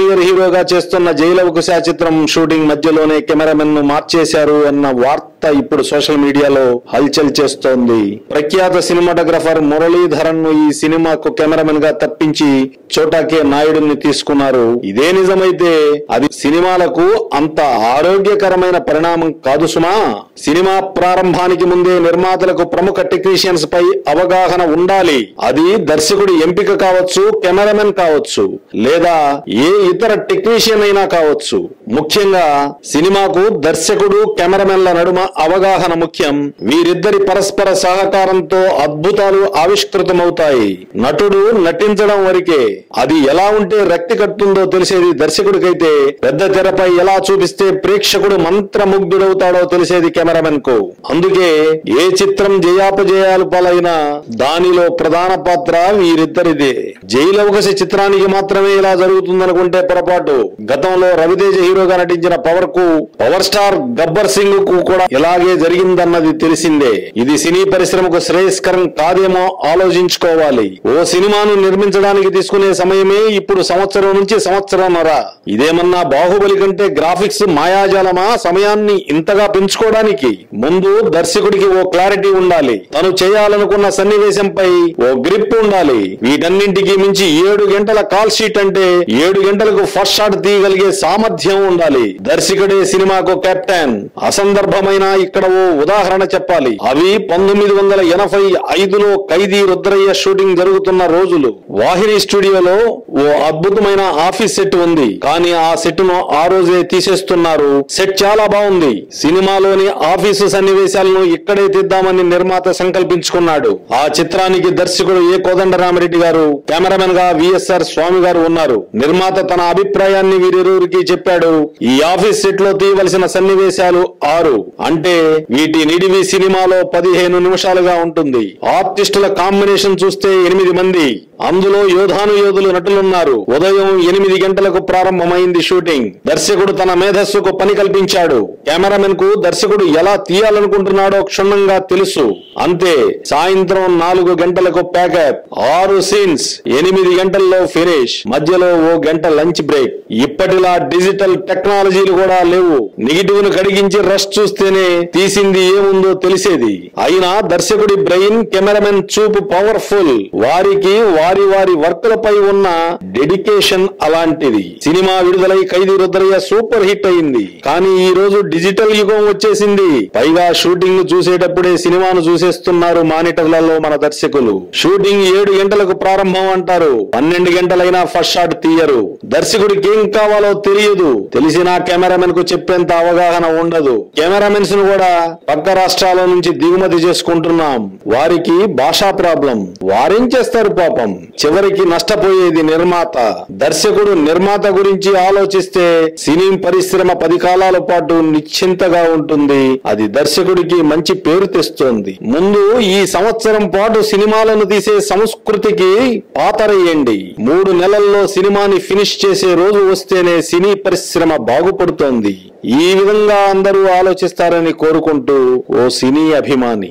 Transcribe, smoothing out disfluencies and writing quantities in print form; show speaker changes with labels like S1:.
S1: Junior హీరోగా చేస్తున్న జైలవకుశ చిత్రం షూటింగ్ మధ్యలోనే కెమెరామెన్ ను మార్చేశారు అన్న వార్త ఇప్పుడు సోషల్ మీడియాలో హల్చల్ చేస్తోంది. ప్రఖ్యాత సినిమాటోగ్రఫర్ మురళీధరన్ ను ఈ సినిమాకు కెమెరామెన్ గా తప్పించి చోటాకే నాయుడుని తీసుకున్నారు. ఇదే నిజమైతే అది సినిమాలకు అంత ఆరోగ్యకరమైన పరిణామం కాదు సుమా. సినిమా ప్రారంభానికి ముందే నిర్మాతలకు ప్రముఖ టెక్నీషియన్స్ పై అవగాహన ఉండాలి. అది దర్శకుడి ఎంపిక కావచ్చు, కెమెరామెన్ కావచ్చు, లేదా ఏ ఇతర టెక్నీషియన్ అయినా కావచ్చు. ముఖ్యంగా సినిమాకు దర్శకుడు కెమెరామెన్ల నడుమ అవగాహన ముఖ్యం. వీరిద్దరి పరస్పర సహకారంతో అద్భుతాలు ఆవిష్కృతమవుతాయి. నటుడు నటించడం వరకే, అది ఎలా ఉంటే రక్తి కట్టుందో తెలిసేది దర్శకుడికైతే, పెద్ద తెరపై ఎలా చూపిస్తే ప్రేక్షకుడు మంత్రముగ్ధుడవుతాడో తెలిసేది కెమెరామెన్ కు. అందుకే ఏ చిత్రం జయాపజయాలు పాలైనా దానిలో ప్రధాన పాత్ర వీరిద్దరిదే. జైలవకుశ చిత్రానికి మాత్రమే ఇలా జరుగుతుందనుకుంటే పొరపాటు. గతంలో రవితేజ హీరోగా నటించిన పవర్ స్టార్ గబ్బర్ సింగ్ కు కూడా ఇలాగే జరిగిందన్నది తెలిసిందే. ఇది సినీ పరిశ్రమకు శ్రేయస్కరం కాదేమో ఆలోచించుకోవాలి. ఓ సినిమాను నిర్మించడానికి తీసుకునే సమయమే ఇప్పుడు సంవత్సరం నుంచి సంవత్సరంన్నర. ఇదేమన్నా బాహుబలి కంటే గ్రాఫిక్స్ మాయాజాలమా సమయాన్ని ఇంతగా పెంచుకోవడానికి? ముందు దర్శకుడికి ఓ క్లారిటీ ఉండాలి. తను చేయాలనుకున్న సన్నివేశంపై ఓ గ్రిప్ ఉండాలి. వీటన్నింటికి మించి 7 గంటల కాల్ షీట్ అంటే 7 గంటలకు ఫస్ట్ షాట్ తీయగలిగే సామర్థ్యం ఉండాలి. దర్శకుడే సినిమాకు కెప్టెన్. అసందర్భమైన ఇక్కడ ఓ ఉదాహరణ చెప్పాలి. అవి 1985లో ఖైదీ రుద్రయ్య షూటింగ్ జరుగుతున్న రోజులు. వాహిని స్టూడియోలో ఓ అద్భుతమైన ఆఫీస్ సెట్ ఉంది. కానీ ఆ సెట్ ను ఆ రోజే తీసేస్తున్నారు. సెట్ చాలా బాగుంది. సినిమాలోని ఆఫీసు సన్నివేశాలను ఇక్కడే తీద్దామని నిర్మాత సంకల్పించుకున్నాడు. ఆ చిత్రానికి దర్శకుడు ఏ కోదండరామిరెడ్డి గారు, కెమెరామెన్ గా విఎస్ఆర్ స్వామి గారు ఉన్నారు. నిర్మాత తన అభిప్రాయాన్ని వీరిరువురికి చెప్పాడు. ఈ ఆఫీస్ సెట్ లో తీయవలసిన సన్నివేశాలు 6, అంటే వీటి నిడివి సినిమాలో 15 నిమిషాలుగా ఉంటుంది. ఆర్టిస్టుల కాంబినేషన్ చూస్తే 8 మంది. అందులో యోధులు నటులున్నారు. ఉదయం 8 గంటలకు ప్రారంభమైంది షూటింగ్. దర్శకుడు తన మేధస్సుకు పని కల్పించాడు. కెమెరామెన్ కు దర్శకుడు ఎలా తీయాలనుకుంటున్నాడో క్షుణ్ణంగా తెలుసు. అంతే. సాయంత్రం 4 గంటలకు ప్యాకప్. 6 సీన్స్, 8 గంటల్లో ఫినిష్. మధ్యలో ఓ గంట లంచ్ బ్రేక్. ఇప్పటిలా డిజిటల్ టెక్నాలజీలు కూడా లేవు. నెగిటివ్ ను కడిగించి రష్ చూస్తేనే తీసింది ఏముందో తెలిసేది. అయినా దర్శకుడి బ్రెయిన్, కెమెరామెన్ చూపు పవర్ఫుల్. వారికి వారి వర్కులపై ఉన్న డెడికేషన్ అలాంటిది. సినిమా విడుదలై ఖైదీ రుద్రయ్య సూపర్ హిట్ అయింది. కానీ ఈ రోజు డిజిటల్ యుగం వచ్చేసింది. పైగా షూటింగ్ చూసేటప్పుడే సినిమాను చూసేస్తున్నారు మానిటర్లలో మన దర్శకులు. షూటింగ్ 7 గంటలకు ప్రారంభం అంటారు. 12 గంటలైనా ఫస్ట్ షాట్ తీయరు. దర్శకుడికి ఏం కావాలో తెలియదు. తెలిసినా కెమెరామెన్ కు చెప్పేంత అవగాహన ఉండదు. కెమెరామెన్స్ ను కూడా పక్క రాష్ట్రాల నుంచి దిగుమతి చేసుకుంటున్నాం. వారికి భాషా ప్రాబ్లం. వారేం చేస్తారు పాపం. చివరికి నష్టపోయేది నిర్మాత. దర్శకుడు నిర్మాత గురించి ఆలోచిస్తే సినీ పరిశ్రమ 10 కాలాల పాటు నిశ్చింతగా ఉంటుంది. అది దర్శకుడికి మంచి పేరు తెస్తుంది. ముందు ఈ సంవత్సరం పాటు సినిమాలను తీసే సంస్కృతికి పాతరయ్యండి. 3 నెలల్లో సినిమాని ఫినిష్ చేసే రోజు వస్తేనే సినీ పరిశ్రమ బాగుపడుతోంది. ఈ విధంగా అందరూ ఆలోచిస్తారని కోరుకుంటూ ఓ సినీ అభిమాని.